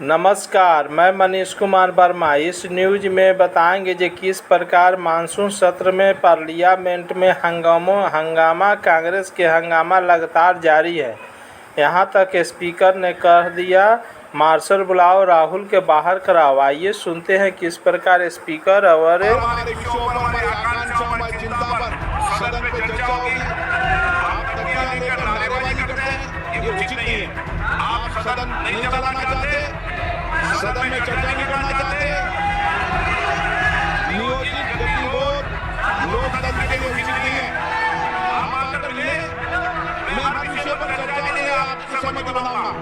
नमस्कार, मैं मनीष कुमार वर्मा। इस न्यूज में बताएंगे कि किस प्रकार मानसून सत्र में पार्लियामेंट में हंगामा कांग्रेस के हंगामा लगातार जारी है। यहां तक स्पीकर ने कह दिया मार्शल बुलाओ, राहुल के बाहर कराओ। आइए सुनते हैं किस प्रकार स्पीकर और सदन नहीं चलाना चाहते, सदन में चर्चा नहीं करना चाहते, नियोजित गतिरोध लोकतंत्र के लिए उचित नहीं है। आप आकर मिले, मैं हर विषय पर चर्चा के लिए आपकी सहमति बनाऊंगा।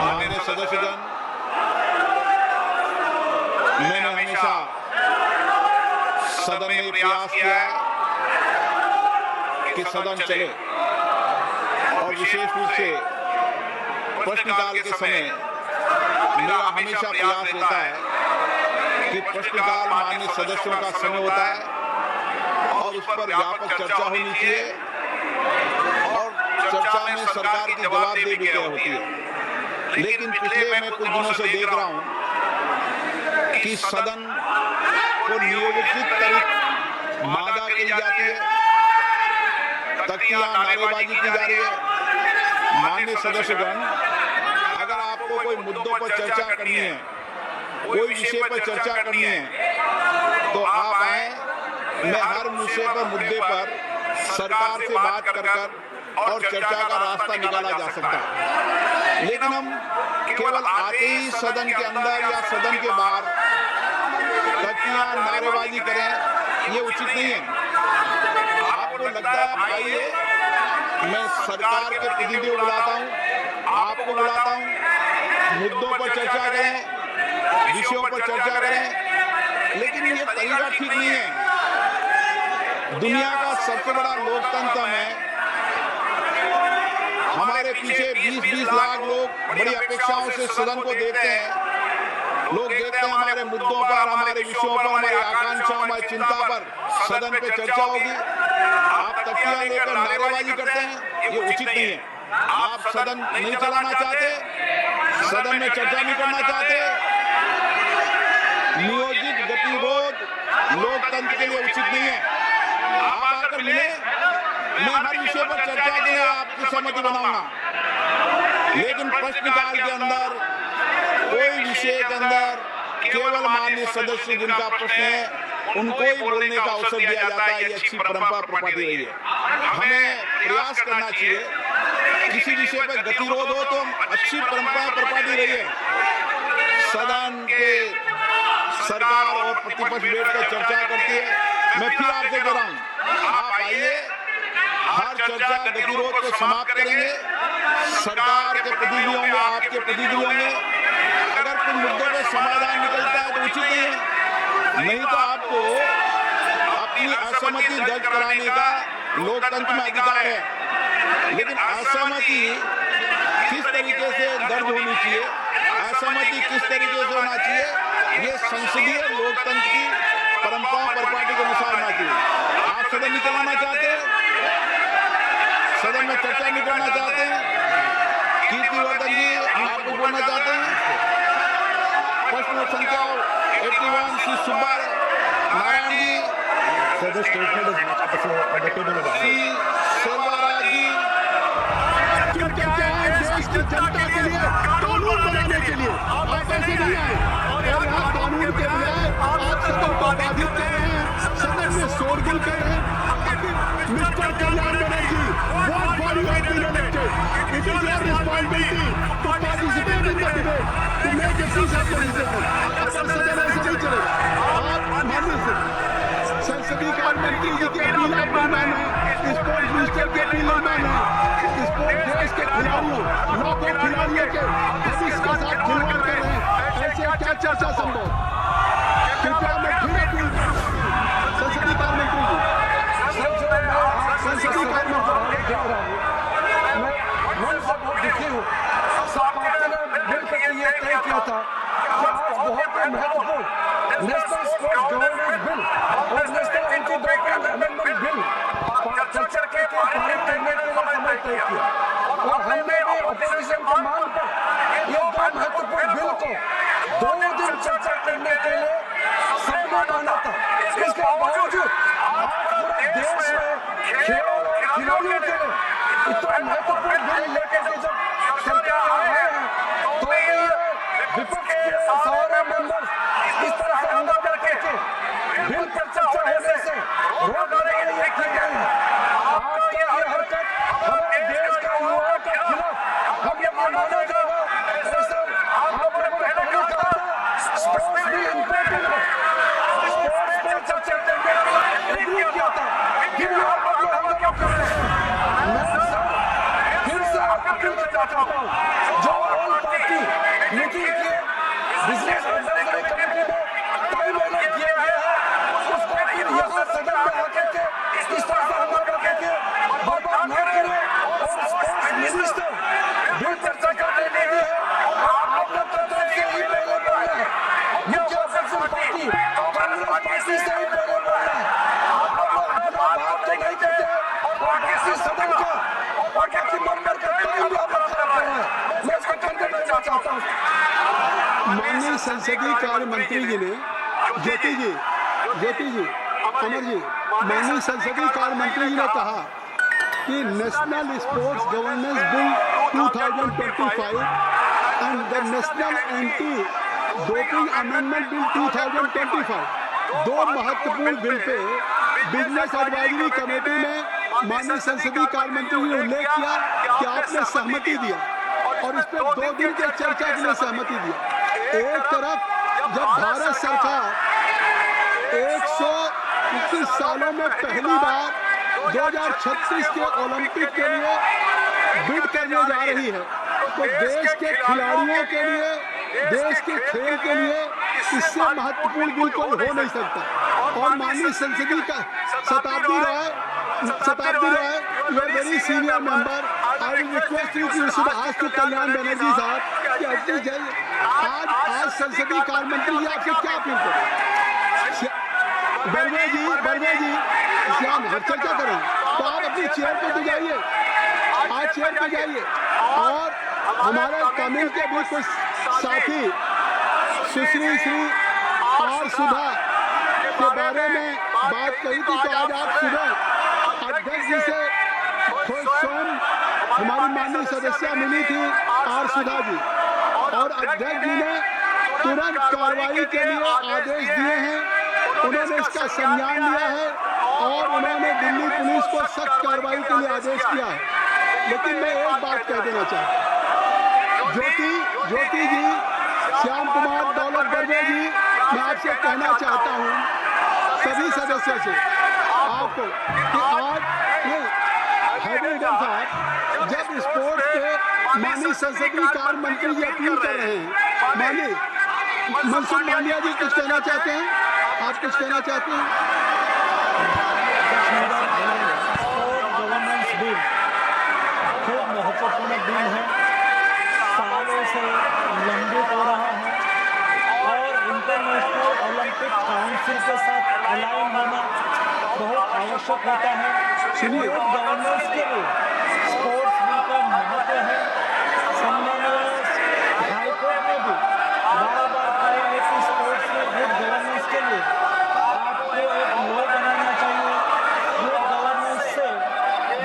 माननीय सदस्यगण, मैंने हमेशा सदन में प्रयास किया है कि सदन चले और विशेष रूप से प्रश्नकाल के समय मेरा हमेशा प्रयास रहता है कि प्रश्नकाल माननीय सदस्यों का समय होता है और उस पर व्यापक चर्चा होनी चाहिए और चर्चा में सरकार की जवाबदेही भी तय होती है। लेकिन पिछले मैं कुछ दिनों से देख रहा हूं कि सदन को नियोजित तरीके मादा की जाती है, तख्तियां नारेबाजी की जा रही है। माननीय सदस्यगण, अगर आपको कोई मुद्दों पर चर्चा करनी है, कोई विषय पर चर्चा करनी है, तो आप आए। मैं हर मुद्दे पर सरकार से बात कर और चर्चा का रास्ता निकाला जा सकता है। लेकिन हम केवल आते ही सदन के अंदर या सदन के बाहर तख्तियां नारेबाजी करें, ये उचित नहीं है। आपको लगता है आइए, मैं सरकार के प्रतिनिधियों को बुलाता हूं, आपको बुलाता हूं, मुद्दों पर चर्चा करें, विषयों पर चर्चा करें, लेकिन ये तरीका ठीक नहीं है। दुनिया का सबसे बड़ा लोकतंत्र में हमारे पीछे 20-20 लाख लोग बड़ी अपेक्षाओं से सदन को देखते हैं। लोग देखते हैं हमारे मुद्दों पर, हमारे विषयों पर, हमारी आकांक्षाओं, हमारी चिंता पर सदन पे चर्चा होगी। आप तख्तियां लेकर नारेबाजी करते हैं, ये उचित नहीं है। आप सदन नहीं चलाना चाहते, सदन में चर्चा नहीं करना चाहते, नियोजित गतिरोध लोकतंत्र के लिए उचित नहीं है। आप आकर मिले, मैं हर विषय पर चर्चा के लिए आपकी सहमति बनाऊंगा। लेकिन प्रश्नकाल के अंदर कोई विषय के अंदर केवल माननीय सदस्य जिनका प्रश्न है उनको ही बोलने का अवसर दिया जाता है। ये अच्छी परंपरा प्रपाटी रही है। हमें प्रयास करना चाहिए, किसी विषय पर गतिरोध हो तो अच्छी परंपरा प्रपाटी रही है। सदन के सरकार और प्रतिपक्ष बैठकर चर्चा करती है। मैं फिर आपसे कह रहा हूं, आप आइए, हर चर्चा गतिरोध को समाप्त करेंगे। सरकार के प्रतिनिधि होंगे, आपके प्रतिनिधि होंगे। अगर कुछ मुद्दों पर समाधान निकलता है तो उचित नहीं है, नहीं तो आपको अपनी असहमति दर्ज कराने का लोकतंत्र में अधिकार है। लेकिन असहमति किस तरीके से दर्ज होनी चाहिए, असहमति किस तरीके से होना चाहिए, ये संसदीय लोकतंत्र की परंपरा प्रपाटी के अनुसार होना चाहिए। आप सदन नहीं चलाना चाहते, सदन में चर्चा नहीं करना चाहते, कीर्तिवर्धन जी आप कुछ बोलना चाहते हैं? प्रश्न संख्या 81 श्री सुब्बा नारायण जी, श्री सेल्वाराज जी, देश की जनता के लिए कानून बनाने के लिए आप ऐसे नहीं आए और यहाँ कानून के बजाय आप सदन को बाधित कर रहे हैं, सदन में शोरगुल कर रहे हैं। Mister Kalyan Banerjee, what for you have been elected? It is your responsibility to participate in the debate, to make a peace of decision. अगर सदन ऐसे नहीं चलेगा, आप मानिए संसदीय कार्य मंत्री जी के अपील मैन है, स्पोर्ट्स मिनिस्टर के अपील मैन है, स्पोर्ट्स देश के खिलाड़ियों, नौकों खिलाड़ियों के भविष्य के साथ खिलवाड़ कर रहे हैं। ऐसे क्या चर्चा संभव? कृपया मैं फिर अपील संसदीय कार्य मंत्री जी, संसदीय कार्य मंत्री मैं बहुत दुखी हूँ। पार्टी ने मिलकर ये तय किया था कि आज बहुत महत्वपूर्ण नेशनल स्पोर्ट्स गवर्नेंस बिल और national anti doping amendment bill चर्चा के के पारित करने के लिए समय तय किया और हमने भी अपोजिशन की मांग पर ये दो महत्वपूर्ण बिल को 2 दिन चर्चा करने के लिए सबने माना था। इसके बावजूद आज पूरे देश में खेल और खिलाड़ियों के लिए इतना महत्वपूर्ण बिल लेकर के जब सरकार आए हैं तो ये विपक्ष के सारे मेंबर्स इस तरह से हंगामा करके बिल पर चर्चा होने से रोक लगाने ये की गई है। आपकी ये हरकत हमारे देश के युवाओं के खिलाफ हम ये माना जाएगा। ऐसा आप लोगों ने पहले कहा था स्पोर्ट्स भी इम्पोर्टेंट है, स्पोर्ट्स पर चर्चा करने के लिए एग्री किया था, फिर भी आप लोग हंगामा कर रहे हैं। मैं सर फिर से अपील करना चाहता हूँ, जो ऑल पार्टी मीटिंग के बिजनेस एडवाइजरी कमेटी में तय निर्णय किया गया है उसको फिर यहाँ सदन में आकर के इस तरह से हंगामा करके बर्बाद न करें। और स्पोर्ट्स मिनिस्टर बिल पर चर्चा करने के लिए आप लोग की तरफ से ही पहले बोलना है, मुख्य अपोजिशन पार्टी कांग्रेस पार्टी से ही पहले बोलना है। आप लोग अपना बात तो नहीं करते और बाकी सदन का और बाकी मेंबर का टाइम भी आप लोग खराब कर रहे हैं। मैं इसको कंडेम करना चाहता हूँ। माननीय संसदीय कार्य मंत्री जी ने ज्योति जी अमर जी माननीय संसदीय कार्य मंत्री जी ने कहा कि national sports governance bill 2025 and the national anti doping amendment bill 2025 दो महत्वपूर्ण bill pay business advisory committee में माननीय संसदीय कार्य मंत्री जी ने उल्लेख किया कि आपने सहमति दिया और इस पर 2 दिन के चर्चा के लिए सहमति दिया। एक तरफ जब भारत सरकार 121 सालों में पहली बार 2036 के ओलंपिक के लिए बिड करने जा रही है तो देश के खिलाड़ियों के लिए, देश के खेल के लिए इससे महत्वपूर्ण बिल कोई हो नहीं सकता। और माननीय संसदीय का Shatabdi Roy you are very senior member, I will request you to ask to Kalyan Banerjee साहब कि आज संसदीय कार्य मंत्री जी आपसे क्या अपील करें? बर्वे जी श्याम हर चर्चा करें तो आप अपनी चेयर पे तो जाइए, आज चेयर पे जाइए। और हमारे तमिल के भी कुछ साथी सुश्री श्री आर सुधा के बारे में बात कही थी तो आज आप सुबह अध्यक्ष जी से स्वयं हमारी माननीय सदस्य मिली थी आर सुधा जी और अध्यक्ष जी ने तुरंत कार्रवाई के लिए आदेश दिए हैं। उन्होंने इसका संज्ञान लिया है और उन्होंने दिल्ली पुलिस को सख्त कार्रवाई के लिए आदेश किया है। लेकिन मैं एक बात कह देना चाहता हूँ, ज्योति जी, श्याम कुमार, दौलत बर्वे जी, मैं आपसे कहना चाहता हूँ सभी सदस्यों से आपको कि आज हैदर साहब जब स्पोर्ट्स पे माननीय संसदीय कार्य मंत्री जी अपील कर रहे हैं, माननीय मनसुख मांडविया जी कुछ कहना चाहते हैं, आप कुछ कहना चाहते हैं? गवर्नेंस बिल खूब महत्वपूर्ण बिल है, सालों से लंबित हो रहा है और इंटरनेशनल ओलंपिक काउंसिल के साथ अलाइन होना बहुत आवश्यक होता है। गुड गवर्नेंस के लिए स्पोर्ट्स बिल का महत्व है। सम्मानीय हाईकोर्ट ने भी बार बार कहा है कि स्पोर्ट्स में गुड गवर्नेंस के लिए आपको एक लॉ बनाना चाहिए। गुड गवर्नेंस से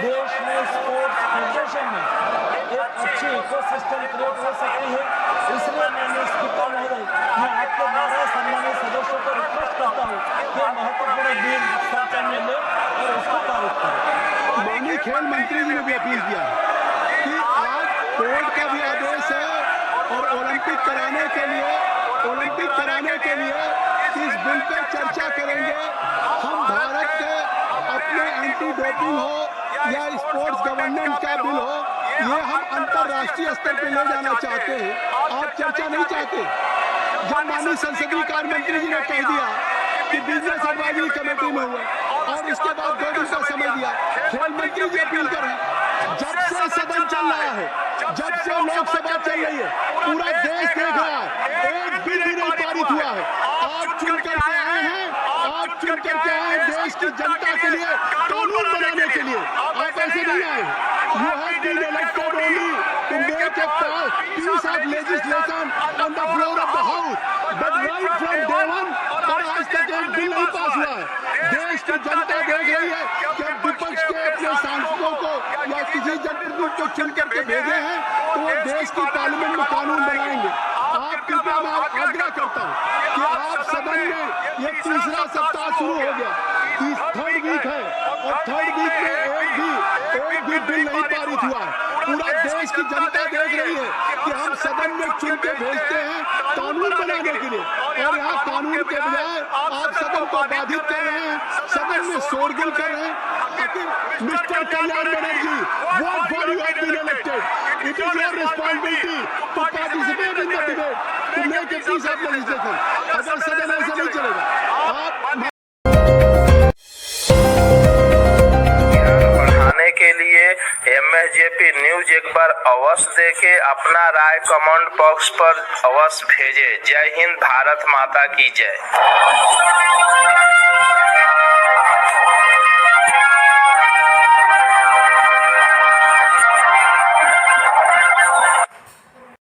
देश में स्पोर्ट्स फेडरेशन में एक अच्छी इकोसिस्टम क्रिएट हो सकती है। इसलिए मैंने स्पीकर महोदय मैं आपके द्वारा सम्मानित सदस्यों को रिक्वेस्ट करता हूँ कि महत्वपूर्ण बिल चर्चा में ले और उसको पारित करें। माननीय खेल मंत्री जी ने भी अपील किया है कि आज कोर्ट का भी आदेश है और ओलंपिक कराने के लिए इस बिल पर चर्चा करेंगे। हम भारत के अपने एंटी डोपिंग हो या स्पोर्ट्स गवर्नेंस का बिल हो, ये हम अंतर्राष्ट्रीय स्तर पर ले जाना चाहते हैं। आप चर्चा नहीं चाहते? जब माननीय संसदीय कार्य मंत्री जी ने कह दिया कि बिजनेस एडवाइजरी कमेटी में हुआ और इसके बाद 2 दिन का समय दिया, खेल मंत्री जी अपील कर रहे हैं। जब से सदन चल रहा है, जब से लोकसभा चल रही है, पूरा देश देख रहा है, एक बिल भी नहीं पारित हुआ है। आप चुन करके आए हैं, आप चुन करके आए देश की जनता के लिए कानून बनाने के लिए। आप ऐसे नहीं आए। You have been elected only to make a piece of legislation on the floor of the house, but right from day one और आज तक एक बिल नहीं पास हुआ है। देश की जनता देख रही है कि अब विपक्ष के अपने सांसदों को या किसी जनप्रतिनिधि को चुन करके भेजे हैं तो वो देश की पार्लियामेंट में कानून बनाएंगे। आप कृपया मैं आग्रह करता हूँ कि आप सदन में ये तीसरा सप्ताह शुरू हो गया, थर्ड वीक है और थर्ड वीक में एक भी बिल नहीं पारित हुआ है। पूरा देश की जनता देख रही है कि हम सदन में चुन के भेजते हैं कानून बनाने के लिए और यहाँ कानून के बजाय आप सदन को बाधित कर रहे हैं, सदन में शोरगुल कर रहे हैं। Mister Kalyan Banerjee, what for you have been elected? It is your responsibility to participate in the debate, to make a piece of legislation. अगर सदन ऐसा नहीं चलेगा आप के लिए MSJP न्यूज एक बार अवश्य देखें, अपना राय कमेंट बॉक्स पर अवश्य भेजें। जय हिंद, भारत माता की जय।